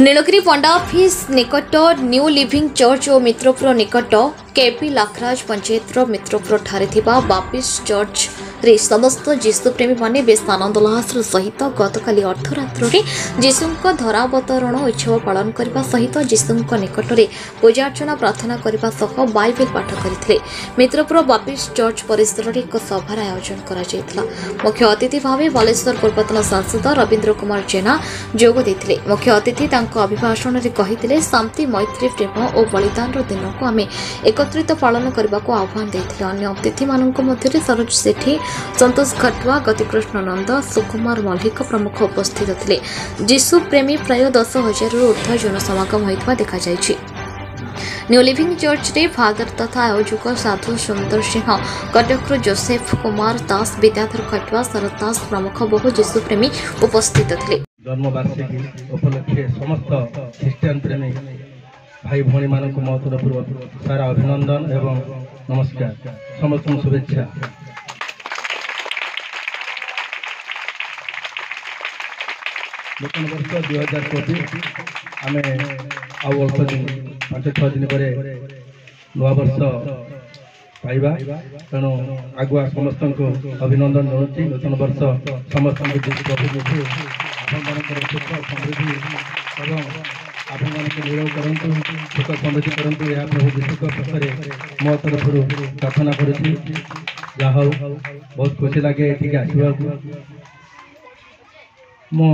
नीलगिरी पंडा office निकट new living church और मित्रपुर निकट केपी लाखराज पंचायतर मित्रपुर ठारे थिबा बापिस्ट चर्च रे समस्त जीशु प्रेमी माने बेस आनंद उल्लासर सहित गतकाली अर्धरात्रि जीशुଙ୍କ धरावतरण उत्सव पालन करने सहित जीशुଙ୍କ निकट में पूजा अर्चना प्रार्थना करने सह बाइबल पाठ करते। मित्रपुर बापिस्ट चर्च परिसर में एक सभार आयोजन कर मुख्य अतिथि भाव बालेश्वर पूर्वतन सांसद रवींद्र कुमार जेना जोग देते। मुख्य अतिथि अभिभाषण में कहते शांति मैत्री प्रेम और बलिदान दिन को आम एकत्रित पालन करने को आह्वान देते। अन्य अतिथि मानक मध्य सरोज सेठी, संतोष खटुआ, गतिकृष्ण नंद, सुकुमार मल्लिक प्रमुख उपस्थित थे। जीशु प्रेमी प्राय 10,000 ऊर्ध्व जनसमागम होता देखा जायछि। न्यू लिविंग चर्च रे फादर तथा आयोजक साधु सुंदर सिंह, कटक जोसेफ कुमार दास, विद्याधर खटुआ, शरद दास प्रमुख बहु जीशु प्रेमी उपस्थित थे। जन्मवार्षिकी उपलक्षे समस्त ख्रीष्टियान प्रेमी भाई भौणी मान मो तरफ सारा अभिनंदन एवं नमस्कार, समस्त शुभेच्छा। नूतन वर्ष 2024 आम अल्प दिन 5-6 दिन पर नवा वर्ष पाइबा, तेणु आगुआ समस्त को अभिनंदन जनाऊँ। नूतन वर्ष समस्त प्रभु सुख समृद्धि और आपण निरोग करूँ, सुख समृद्धि करूँ, यह प्रभु विशुक पाखे मो तरफ प्रार्थना करुँच। जहा बहुत खुशी लगे ये आसवा। मो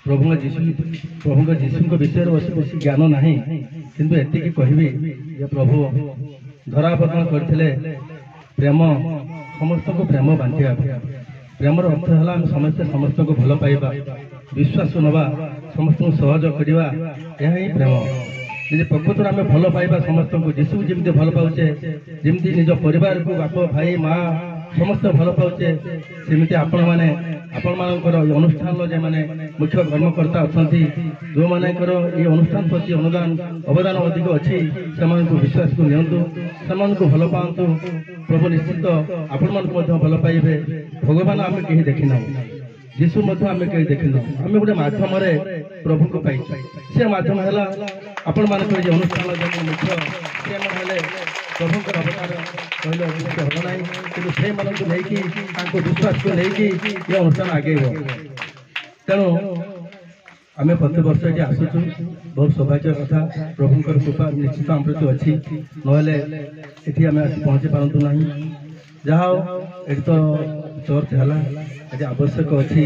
प्रभु जीशु विषय बेस ज्ञान ना, किंतु एति कहबी ये प्रभु धरावतरण करते प्रेम, समस्त को प्रेम बांटा। प्रेमर अर्थ है आम समस्ते समस्त को भल पाइबा, विश्वास नवा, समस्त सहयोग करवा, यह ही प्रेम। जी प्रकृत आम भल पाइबा समस्त को, जीशु जमी भल पाचे, जमी निज परिवार को बाप भाई माँ समस्त भल पाचे, सेमती आपण मैंने आपण मानकर अनुष्ठान जो मैंने मुख्य कर्मकर्ता अच्छा जो मानकर ये अनुष्ठान प्रति अनुदान अवदान अधिक अच्छी से विश्वास को नियंतु, से भल पातु। प्रभु निश्चित आपण मान भल पाइबे। भगवान आम कहीं देखिना, जीशु आम कहीं देखिना, आम गोटे मध्यम प्रभु को पाई, से मध्यम है आपण मानक अनुष्ठान जो मुख्य से प्रभु अवतार कहले अभिष्ट हम ना, कि से लेकिन विश्वास को लेकिन ये अनुष्ठान आगे। तेणु आम प्रत्येक वर्ष ये आसुचु, बहुत सौभाग्य कथा। प्रभुंर कृपा निश्चित आम प्रति अच्छी, नहेले आम आस पहुँची पारतु ना। जहाँ ये तो चर्च है, आवश्यक अच्छी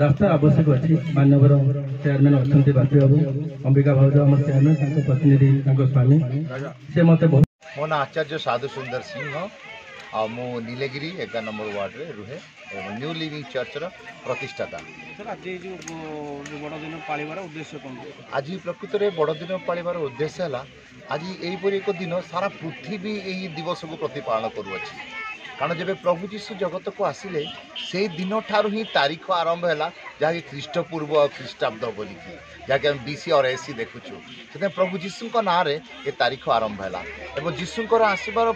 रास्ता आवश्यक अच्छी। मानवर चेयरमैन अच्छा बापी बाबू, अंबिका भाज आम चेयरमैन, प्रतिनिधि स्वामी, से मत बहुत। मो ना आचार्य साधु सुंदर सिंह, आ मु नीलगिरी 11 नंबर वार्ड रे रुहे, न्यू लिविंग चर्च प्रतिष्ठाता। आज प्रकृत में बड़ दिन पालिबार उद्देश्य है, आज यहीपरि एक दिन सारा पृथ्वी यही दिवस को प्रतिपालन करुँच। कारण जब प्रभु जीशु जगत को आसिले से दिन ठारू ही तारीख आरंभ है, जहाँकि ख्रीष्टपूर्व और ख्रीष्टाब्द बोलिकी जहाँकि हम BC और AC देखुचु, से प्रभु जीशु ना रे ये तारीख आरंभ है। एवं जीशुंकर आसबार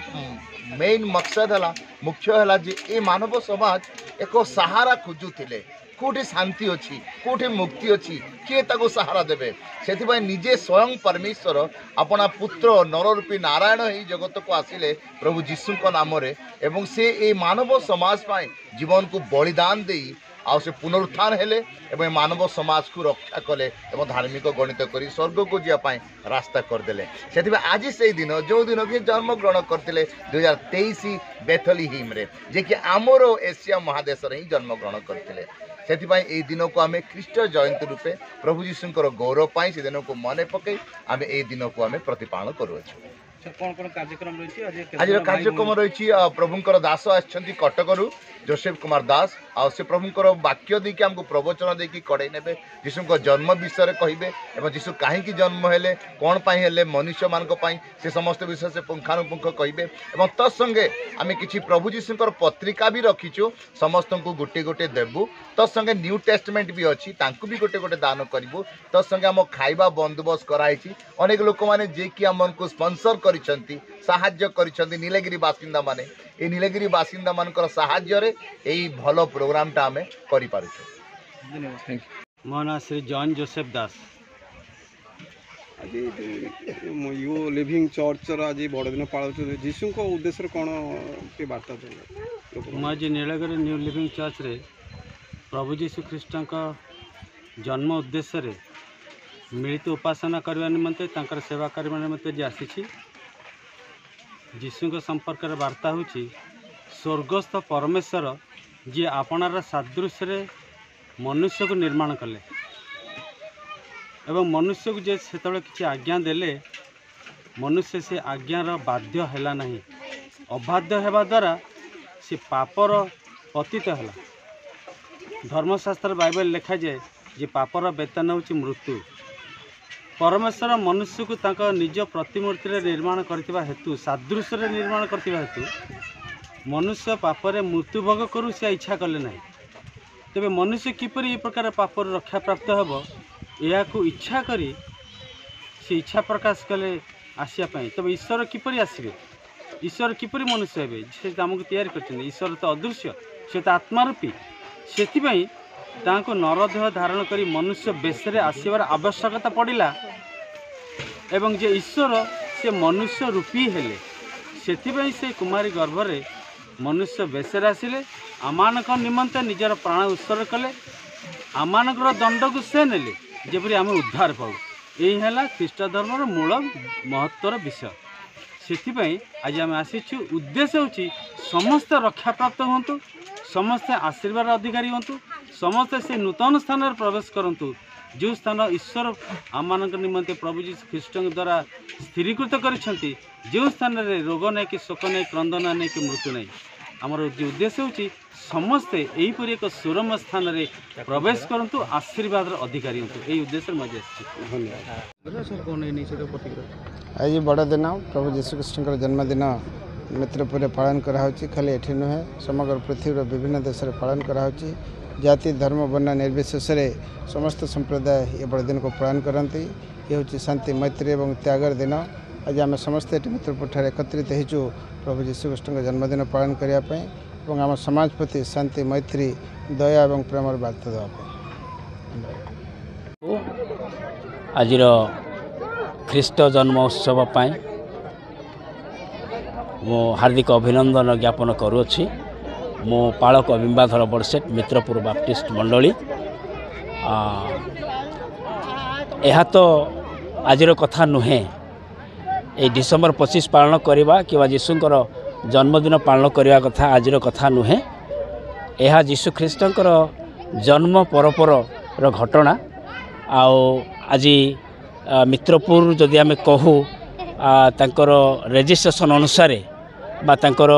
मेन मकसद है, मुख्य है जे ये मानव समाज एक सहारा खोजुले, कौटे शांति अच्छी, कौटे मुक्ति अच्छी, किए ताको सहारा देवे। से निजे स्वयं परमेश्वर अपना पुत्र नररूपी नारायण ही जगत को आसिले प्रभु जीशु नाम रे, एवं से ए मानव समाज पाए जीवन को बलिदान दे आ से पुनरुत्थान हेले एवं मानव समाज को रक्षा कले एवं धार्मिक गणित करी स्वर्ग को जावाई रास्ता करदे। से आज से दिन जो दिन कि जन्म ग्रहण करते 2023 बेथलीहिम रे, जे कि आमर एशिया महादेश ही जन्म ग्रहण करते। से दिन को आम ख्रीष्ट जयंती रूपे प्रभु जीशुंकर गौरव पाई से दिन को मन पकई आम ए दिन को आम प्रतिपालन करुचु। आज कार्यक्रम रही प्रभुंकर दास आछंती कटकरू जोसेफ कुमार दास, आ से प्रभुंकर वाक्य देकी आमको प्रवचन देकी कड़े ने जीशुंक जन्म विषय कहे और जीशु कहीं जन्म हेले कौन हेले मनुष्य मान से समस्त विषय से पुंखानुपुंख कहे। और तत्संगे आम कि प्रभु जीशुंकर पत्रिका भी रखीचु, समस्त को गोटे गोटे देवु। तत्संगे न्यू टेस्टमेंट भी अच्छी, तांकु भी गोटे गोटे दान करूँ। तत्संगे आम खाइबा बंदोबस्त कराई, अनेक लोक मैंने जे कि आमको स्पॉन्सर करिसेंती, साहाय्य करिसेंती नीलगिरी बासिंदा माने। ए नीलगिरी बासिंदा मानकर साहाय्य रे एई भलो प्रोग्राम टा आमे करि पारुछु। धन्यवाद। मो ना श्री जॉन जोसेफ दास। आज यो लिविंग चर्च आज बड़दिन पाल जीशु उद्देश्य कौन टे वार्ता देले मैं आज नीलगिरी न्यू लिविंग चर्च रे प्रभु जीशु ख्रीष्ट जन्म उद्देश्य रे मिलित उपासना करने निमंते तांकर सेवा करने निमंते जे आसी जीशु संपर्क रे वार्ता होची स्वर्गस्थ परमेश्वर जी आपणार सादृश्य रे मनुष्य को निर्माण कले एवं मनुष्य को जे सेतबे किछि आज्ञा देले मनुष्य से आज्ञार बाध्य हैला नहीं अबाध्य हेबा द्वारा से पापर पतित हैला। धर्मशास्त्र बाइबल लिखा जाए जे पापर वेतन होछि मृत्यु। परमेश्वर मनुष्य को तांका निज प्रतिमूर्ति रे निर्माण करथिबा हेतु सादृश्य रे निर्माण करथिबा हेतु मनुष्य पापरे मृत्यु भोग करू से इच्छा कले नहीं। तेबे मनुष्य किपरि ए प्रकार पापर रक्षा प्राप्त हेबो या इच्छा करी से इच्छा प्रकाश कले आसिया पाई। तब ईश्वर किपरि आसबे ईश्वर किपरि मनुष्य हेबे से आमको तैयारी करछन। ईश्वर तो अदृश्य से तो आत्मारूपी सेथिबाई तांको नरदेह धारण करी मनुष्य बेशरे आसबार आवश्यकता पड़िला एवं जे ईश्वर से मनुष्य रूपी हेले सेथिबाई से कुमारी गर्भरे मनुष्य बेशरे आसिले आमानक निमंते निजर प्राण उत्सर्ग कले आमानकर दंड को से नेले जेपरी आम उद्धार पाऊ। यही है ख्रीष्ट धर्मर मूल महत्वर विषय। से आज आम आसीचु उद्देश्य होची समस्ते रक्षा प्राप्त हूँ समस्ते आशीर्वाद अधिकारी हूँ समस्ते से नूतन स्थान में प्रवेश करूँ जो स्थान ईश्वर आम निमंते प्रभु जीशु ख्रीष्ट द्वारा स्थिरीकृत करिसेंती जो स्थान में रोग नहीं कि शोक नहीं क्रंदन नहीं कि मृत्यु नहीं आमर जो उद्देश्य होची समस्ते यहीपरि एक सुरम स्थान में प्रवेश करूँ आशीर्वाद अधिकारी हूँ यही उद्देश्य मजे आज बड़दिन प्रभु जीशु कृष्ण जन्मदिन मित्रपुर पालन कराऊँच खाली एठी नुहे समग्र पृथ्वी विभिन्न देश में पालन कराऊँच जाति धर्म वर्ण निर्विशेष समस्त संप्रदाय ये बड़दिन को पालन करती ये हूँ शांति मैत्री और त्यागर दिन। आज आम समस्ते मित्रपुर एकत्रित होचु प्रभु जीशु कृष्ण जन्मदिन पालन करने और आम समाज प्रति शांति मैत्री दया और प्रेम वार्ता देवाई। आज ख्रीष्ट जन्मोत्सव मो हार्दिक अभिनंदन ज्ञापन करुँची। मो पालक बिंबाधर बड़सेट मित्रपुर बाप्टिस्ट मंडली यह तो आजिर कथा नुहे ये डिसेम्बर 25 पालन करवा कि जीशुंकर जन्मदिन पालन करवा कथा आजिर कथा नुहे यह जीशु ख्रीष्टंकर जन्म परपर घटना आज मित्रपुर जदि आम कहूँ तांकर रेजिस्ट्रेशन अनुसार बा तांकर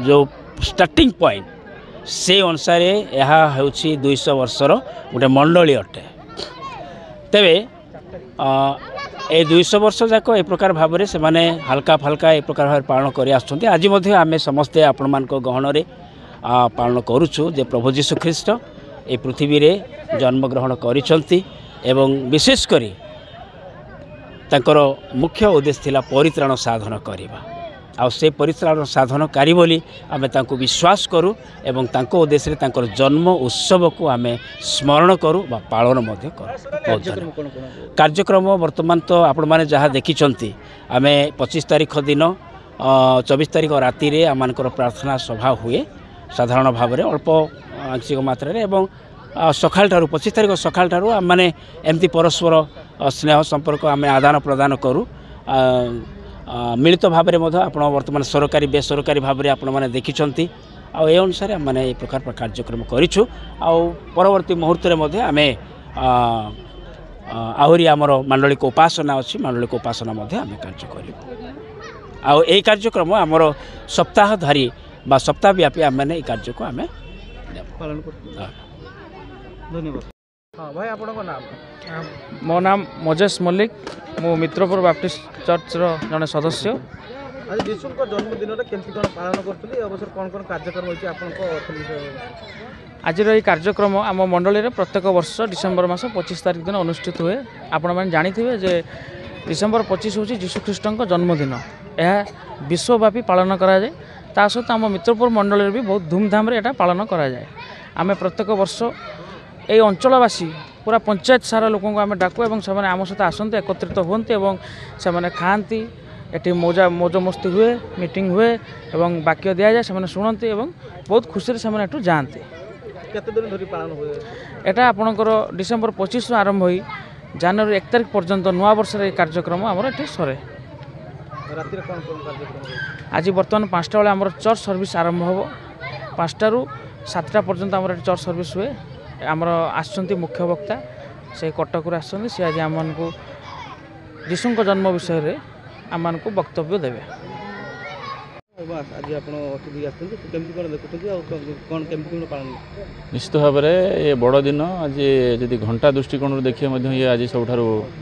जो स्टार्टिंग पॉइंट से अनुसार यह हूँ 200 वर्षर गोटे मंडली अटे। तेबे ए 200 वर्ष जाक ए प्रकार भाव से माने हल्का फल्का ए प्रकार भाव पालन कर आसुँच। आज आम समस्ते आपण मान गहन पालन करुचु जे प्रभु जीशु ख्रीष्ट ए पृथ्वी रे जन्मग्रहण करिसंती एवं विशेषकर तांकर मुख्य उद्देश्य थिला परित्राण साधन करवा आ से परित्राण साधन कारी बोली आमे तांको विश्वास करूँ एवं तांको उद्देश्य रे तांकर जन्म उत्सव को आमे स्मरण करूँ बा पालन मध्य करूँ। कार्यक्रम वर्तमान तो आपण माने जहाँ देखिचंती आमे 25 तारीख दिन 24 तारीख राति रे आमानकर प्रार्थना सभा हुए साधारण भाव में अल्प आंशिक मात्रा एवं सकाल ठारू 25 तारीख सकाल ठारू आम मैंने एमती परस्पर स्नेह संपर्क आम आदान प्रदान करूँ मिलित भाव में आप वर्तमान सरकारी बेसरकारी भाव में आपण मैंने देखिंट आ अनुसार आम मैंने ये प्रकार कार्यक्रम करूँ परवर्ती मुहूर्त में आम आहरी आमर मांडलिक उपासना अच्छी मांडलिक उपासना आम कार्य करूँ आ कार्यक्रम आमर सप्ताह धारी बा सप्ताहव्यापी आम मैंने कार्य को आम पालन कर। धन्यवाद। हाँ भाई आपको नाम मो नाम मोजेस मल्लिक मु मित्रपुर बाप्टिस्ट चर्च जड़े सदस्य। आज जीशु जन्मदिन केमती कौन पालन करें अवसर कौन कौन कार्यक्रम होती आज ये कार्यक्रम आम मंडली में प्रत्येक वर्ष डिसेम्बर मास 25 तारीख दिन अनुष्ठित हुए। आपण मैंने जानी जे डिसेम्बर 25 हूँ जीशु ख्रीष्ट जन्मदिन यह विश्वव्यापी पालन कराए सहित आम मित्रपुर मंडली भी बहुत धूमधाम यहाँ पालन कराए। आम प्रत्येक वर्ष এই অঞ্চলবাসী पूरा पंचायत सारा लोक आम डाकू और से आम सहित आसते एकत्रित हुए और से खाती ये मौजा मौज मस्ती हुए मीटिंग हुए और वाक्य दि जाए से शुणती और बहुत खुशी से जाती यहाँ आपणकर डिसेम्बर 25 आरंभ हो जनवरी 1 तारिख पर्यंत नुआ वर्ष कार्यक्रम आमर ये सरे आज बर्तमान 5टा बेले आम चर्च सर्विस आरंभ हो 5टा रू 7टा पर्यंत आम चर्च सर्विस हुए आमर आसुच्च मुख्य वक्ता से कटक से आज आम को जीशु जन्म विषय रे आम को वक्तव्य देवे निश्चित भाव में ये बड़ दिन आज जदि घंटा दृष्टिकोण देखिए ये आज सब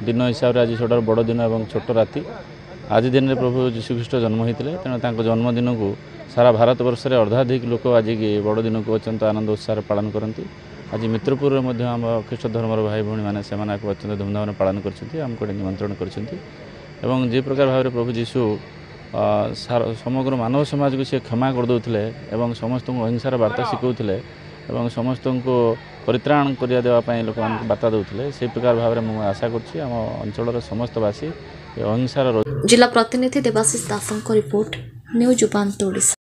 दिन हिसाब से आज सब बड़ दिन और छोट राति आज दिन में प्रभु जीशुख्रीष्ट जन्म होते तेणु जन्मदिन को सारा भारत वर्ष में अर्धाधिक लोक आज बड़ दिन को अत्यंत आनंद उत्साह पालन करती आज मित्रपुर आम ख्रीष्ट धर्मर भाई भाई मैंने अत्यंत धूमधाम पालन करमको निमंत्रण कर प्रकार भाव प्रभु जीशु समग्र मानव समाज को सी क्षमा करदे और समस्त को अहिंसार वार्ता शिखौले और समस्त को परित्राण करदेवाई लोक बार्ता देते से प्रकार भाव में मुझे आशा करें अंचल समस्तवासी अहिंसार जिला प्रतिनिधि देवाशीष दास रिपोर्ट न्यूज उपांत ओडिशा।